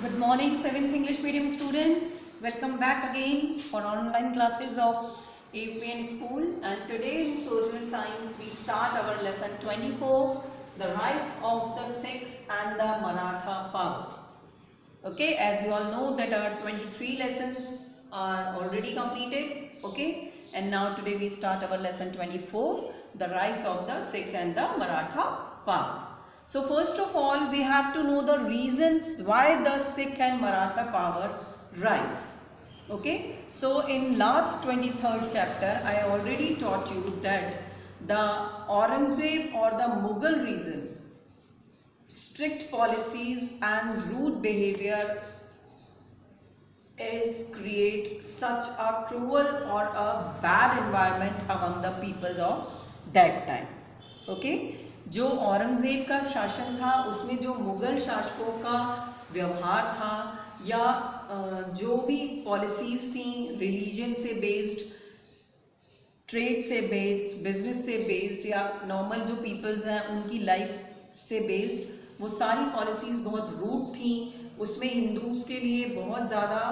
Good morning, 7th English medium students. Welcome back again for online classes of APN School. And today in social science, we start our lesson 24, the rise of the Sikhs and the Maratha power. Okay, as you all know that our 23 lessons are already completed. Okay, and now today we start our lesson 24, the rise of the Sikh and the Maratha power. So first of all, we have to know the reasons why the Sikh and Maratha power rise. Okay, so in last 23rd chapter, I already taught you that the Aurangzeb or the Mughal region, strict policies and rude behavior is create such a cruel or a bad environment among the peoples of that time. Okay, जो औरंगजेब का शासन था उसमें जो मुगल शासकों का व्यवहार था या जो भी पॉलिसीज थी रिलीजन से बेस्ड, ट्रेड से बेस्ड, बिजनेस से बेस्ड या नॉर्मल जो पीपल्स हैं उनकी लाइफ से बेस्ड, वो सारी पॉलिसीज़ बहुत रूट थी. उसमें हिंदूज़ के लिए बहुत ज़्यादा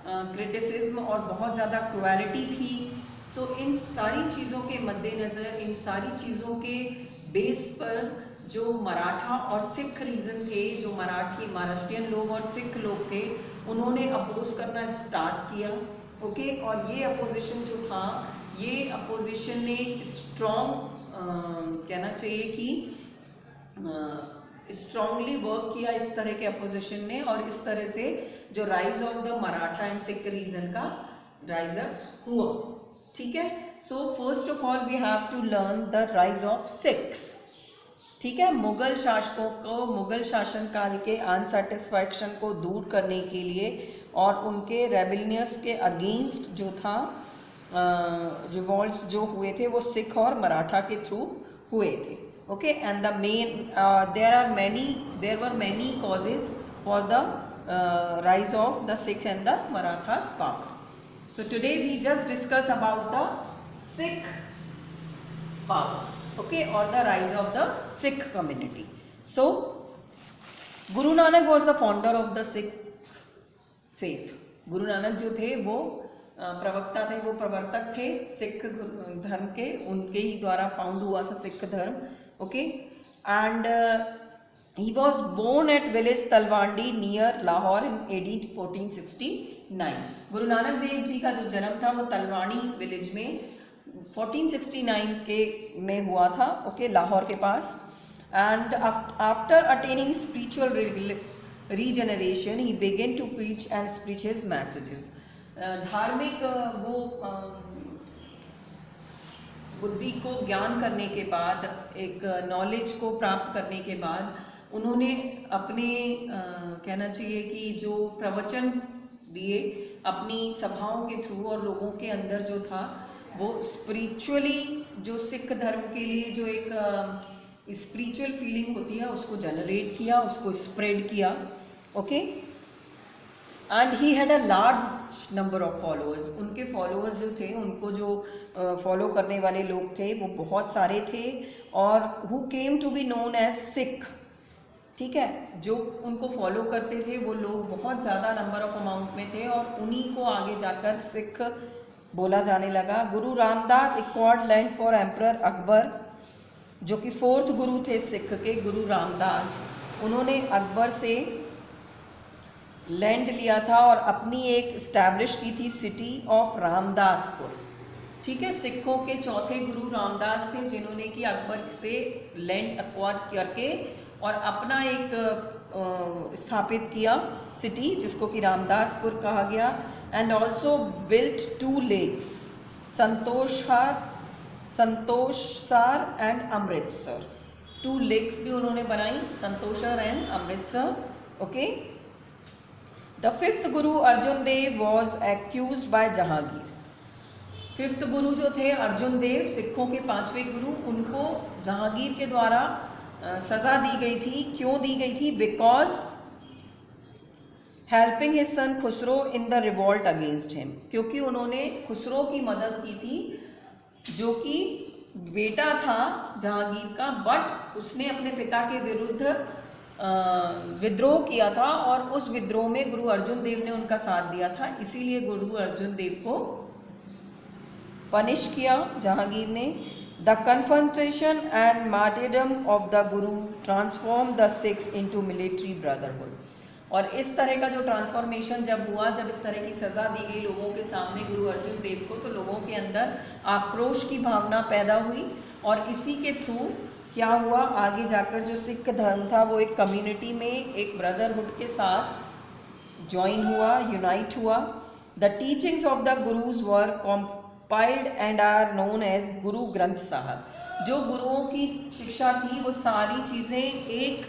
क्रिटिसिज्म और बहुत ज़्यादा क्रुएलिटी थी. सो इन सारी चीज़ों के मद्देनज़र, इन सारी चीज़ों के बेस पर जो मराठा और सिख रीजन थे, जो मराठी महाराष्ट्रियन लोग और सिख लोग थे, उन्होंने अपोज करना स्टार्ट किया. ओके, और ये अपोजिशन जो था, ये अपोजिशन ने स्ट्रॉन्ग कहना चाहिए कि स्ट्रांगली वर्क किया इस तरह के अपोजिशन ने, और इस तरह से जो rise of the Maratha and Sikh region का राइज अप हुआ. ठीक है, so first of all we have to learn the rise of Sikhs. ठीक है, मुगल शासकों को, मुगल शासन काल के अनसेटिस्फैक्शन को दूर करने के लिए और उनके रेबेलियस के अगेंस्ट जो था रिवॉल्ट्स जो हुए थे वो सिख और मराठा के थ्रू हुए थे. Okay, and the main there were many causes for the rise of the Sikh and the Marathas power. So today we just discuss about the Sikh power, okay, or the rise of the Sikh community. So Guru Nanak was the founder of the Sikh faith. Guru Nanak जो थे वो प्रवक्ता थे, वो प्रवर्तक थे सिख धर्म के, उनके ही द्वारा फाउंड हुआ था सिख धर्म. Okay, and he was born at village Talwandi near Lahore in AD 1469. Guru Nanak Dev ji का जो जन्म था वो तलवानी विलेज में 1469 के में हुआ था. ओके, लाहौर के पास. And after attaining spiritual regeneration he began to preach and preach his messages. धार्मिक वो बुद्धि को ज्ञान करने के बाद, एक नॉलेज को प्राप्त करने के बाद उन्होंने अपने कहना चाहिए कि जो प्रवचन दिए अपनी सभाओं के थ्रू, और लोगों के अंदर जो था वो स्पिरिचुअली, जो सिख धर्म के लिए जो एक स्पिरिचुअल फीलिंग होती है उसको जनरेट किया, उसको स्प्रेड किया. Okay, and he had a large number of followers. उनके फॉलोअर्स जो थे, उनको जो फॉलो करने वाले लोग थे वो बहुत सारे थे, और who came to be known as Sikh. ठीक है, जो उनको फॉलो करते थे वो लोग बहुत ज़्यादा नंबर ऑफ अमाउंट में थे, और उन्हीं को आगे जाकर सिख बोला जाने लगा. गुरु Ramdas acquired land for emperor Akbar, जो कि 4th गुरु थे सिख के, गुरु रामदास, उन्होंने अकबर से लैंड लिया था और अपनी एक इस्टेब्लिश की थी सिटी ऑफ रामदासपुर. ठीक है, सिखों के 4थे गुरु रामदास थे जिन्होंने कि अकबर से लैंड एक्वायर करके और अपना एक स्थापित किया सिटी, जिसको कि रामदासपुर कहा गया. And also built 2 lakes, Santoshsar and Amritsar. 2 lakes भी उन्होंने बनाई, Santoshsar and Amritsar. Okay, the 5th guru Arjun Dev was accused by Jahangir. 5th guru जो थे अर्जुन देव, सिखों के 5वें गुरु, उनको जहांगीर के द्वारा सज़ा दी गई थी. क्यों दी गई थी? Because helping his son Khusro in the revolt against him. क्योंकि उन्होंने खुसरो की मदद की थी, जो कि बेटा था जहांगीर का, बट उसने अपने पिता के विरुद्ध विद्रोह किया था और उस विद्रोह में गुरु अर्जुन देव ने उनका साथ दिया था, इसीलिए गुरु अर्जुन देव को पनिश किया जहांगीर ने। The confrontation and martyrdom of the guru transform the Sikhs into military brotherhood. और इस तरह का जो ट्रांसफॉर्मेशन जब हुआ, जब इस तरह की सज़ा दी गई लोगों के सामने गुरु अर्जुन देव को, तो लोगों के अंदर आक्रोश की भावना पैदा हुई और इसी के थ्रू क्या हुआ, आगे जाकर जो सिख धर्म था वो एक कम्युनिटी में, एक ब्रदरहुड के साथ ज्वाइन हुआ, यूनाइट हुआ। The teachings of the gurus were compiled and are known as guru Granth साहब। जो गुरुओं की शिक्षा थी वो सारी चीज़ें एक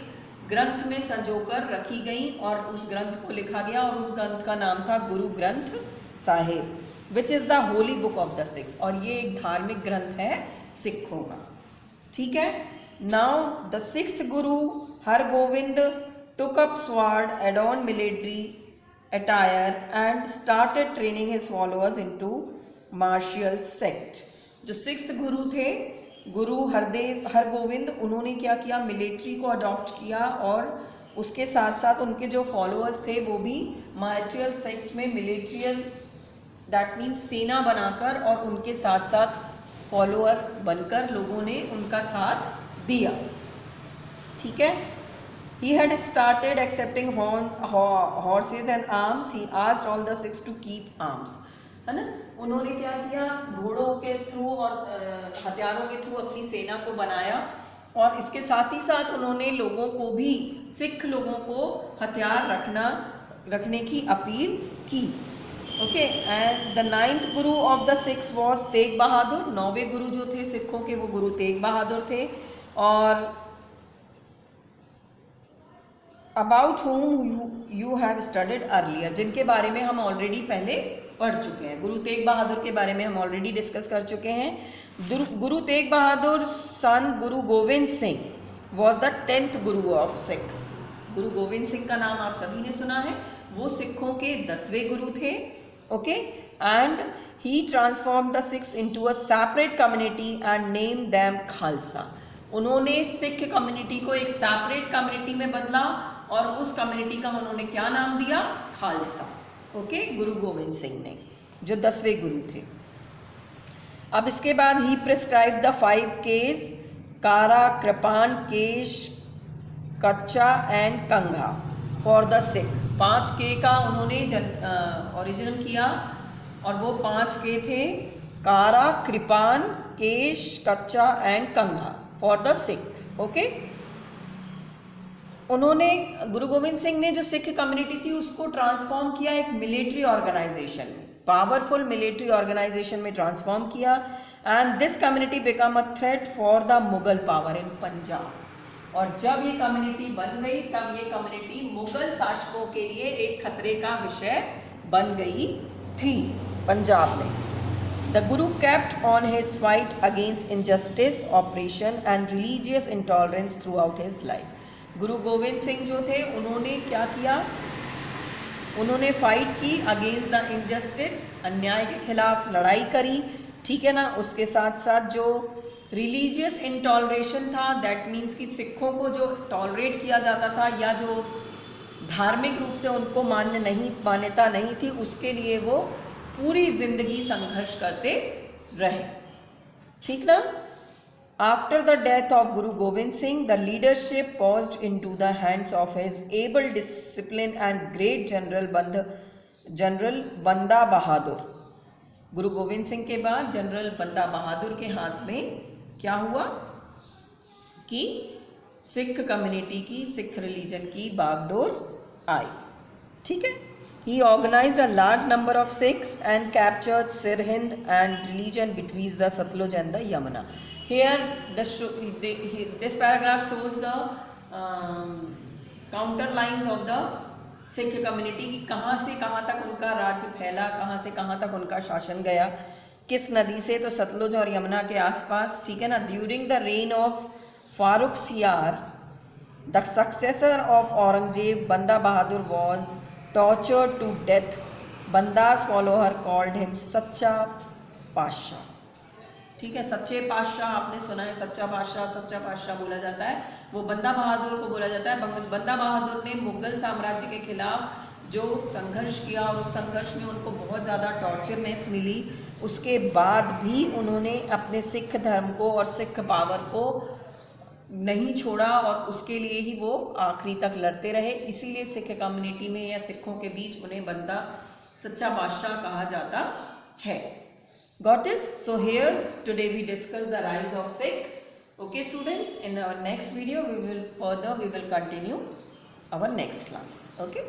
ग्रंथ में संजोकर रखी गई और उस ग्रंथ को लिखा गया और उस ग्रंथ का नाम था Guru Granth Sahib, which is the Holi book of the six. और ये एक धार्मिक ग्रंथ है सिखों का, ठीक है। Now the sixth guru Hargobind took up sword, adorned military attire and started training his followers into martial sect। जो सिक्स्थ गुरु थे, गुरु हरगोविंद, उन्होंने क्या किया, मिलिट्री को अडॉप्ट किया और उसके साथ साथ उनके जो फॉलोअर्स थे वो भी मार्शियल सेक्ट में मिलिट्रियल, दैट मीन्स सेना बनाकर और उनके साथ साथ फॉलोअर बनकर लोगों ने उनका साथ दिया, ठीक है। He had started accepting horses and arms. He asked all the six to keep arms, है ना। उन्होंने क्या किया, घोड़ों के थ्रू और हथियारों के थ्रू अपनी सेना को बनाया और इसके साथ ही साथ उन्होंने लोगों को भी, सिख लोगों को हथियार रखने की अपील की। Okay, and the ninth guru of the Sikhs was Tegh Bahadur. 9वें गुरु जो थे सिखों के वो गुरु तेग बहादुर थे। और about whom you have studied earlier, जिनके बारे में हम ऑलरेडी पहले पढ़ चुके हैं। गुरु तेग बहादुर के बारे में हम ऑलरेडी डिस्कस कर चुके हैं। गुरु तेग बहादुर सन गुरु Govind Singh was the 10th Guru of six. गुरु गोविंद सिंह का नाम आप सभी ने सुना है, वो सिखों के 10वें गुरु थे। Okay, and he transform the Sikhs into a separate community and name them Khalsa. उन्होंने सिख कम्युनिटी को एक सेपरेट कम्युनिटी में बदला और उस कम्युनिटी का उन्होंने क्या नाम दिया, खालसा। ओके, गुरु गोविंद सिंह ने, जो 10वें गुरु थे। अब इसके बाद ही प्रिस्क्राइब द 5 Ks, कारा, kirpan, kesh, kachha and kangha for the Sikh. 5 K का उन्होंने ओरिजिनल किया और वो 5 K थे, कारा, kirpan, kesh, kachha and kangha for the Sikhs. Okay, उन्होंने, गुरु गोविंद सिंह ने जो सिख कम्युनिटी थी उसको ट्रांसफॉर्म किया एक मिलिट्री ऑर्गेनाइजेशन में, पावरफुल मिलिट्री ऑर्गेनाइजेशन में ट्रांसफॉर्म किया। And this community become a threat for the Mughal power in Punjab. और जब ये कम्युनिटी बन गई तब ये कम्युनिटी मुगल शासकों के लिए एक खतरे का विषय बन गई थी पंजाब में। The Guru kept on his fight against injustice, oppression and religious intolerance throughout his life. गुरु गोविंद सिंह जो थे उन्होंने क्या किया, उन्होंने फाइट की अगेंस्ट द इनजस्टिस, अन्याय के खिलाफ लड़ाई करी, ठीक है ना। उसके साथ साथ जो रिलीजियस इंटॉलरेशन था, दैट मीन्स कि सिखों को जो टॉलरेट किया जाता था या जो धार्मिक रूप से उनको मान्यता नहीं थी, उसके लिए वो पूरी जिंदगी संघर्ष करते रहे, ठीक ना। After the death of Guru Govind Singh, the leadership paused into the hands of his able, discipline and great general बंदा बहादुर। गुरु गोविंद सिंह के बाद जनरल बंदा बहादुर के हाथ में क्या हुआ कि सिख कम्युनिटी की, सिख रिलीजन की बागडोर आई, ठीक है। He organized a large number of Sikhs and captured Sirhind and region between the Satluj and the Yamuna. Here, this paragraph shows the counter lines of the Sikh community कि कहाँ से कहाँ तक उनका राज्य फैला, कहाँ से कहाँ तक उनका शासन गया, किस नदी से, तो सतलुज और यमुना के आसपास, ठीक है ना। During the reign of Farrukh Siyar, the successor of Aurangzeb, Banda Bahadur was tortured to death. Banda's follower called him Sacha Pasha. ठीक है। सच्चे पातशाह आपने सुना है, सच्चा पातशाह बोला जाता है, वो बंदा बहादुर को बोला जाता है। बंदा बहादुर ने मुगल साम्राज्य के खिलाफ जो संघर्ष किया और उस संघर्ष में उनको बहुत ज़्यादा टॉर्चरनेस मिली, उसके बाद भी उन्होंने अपने सिख धर्म को और सिख पावर को नहीं छोड़ा और उसके लिए ही वो आखिरी तक लड़ते रहे। इसीलिए सिख कम्युनिटी में या सिखों के बीच उन्हें बंदा सच्चा बादशाह कहा जाता है। Got it? So here's today we discuss the rise of Sikh. Okay students, in our next video we will continue our next class. Okay.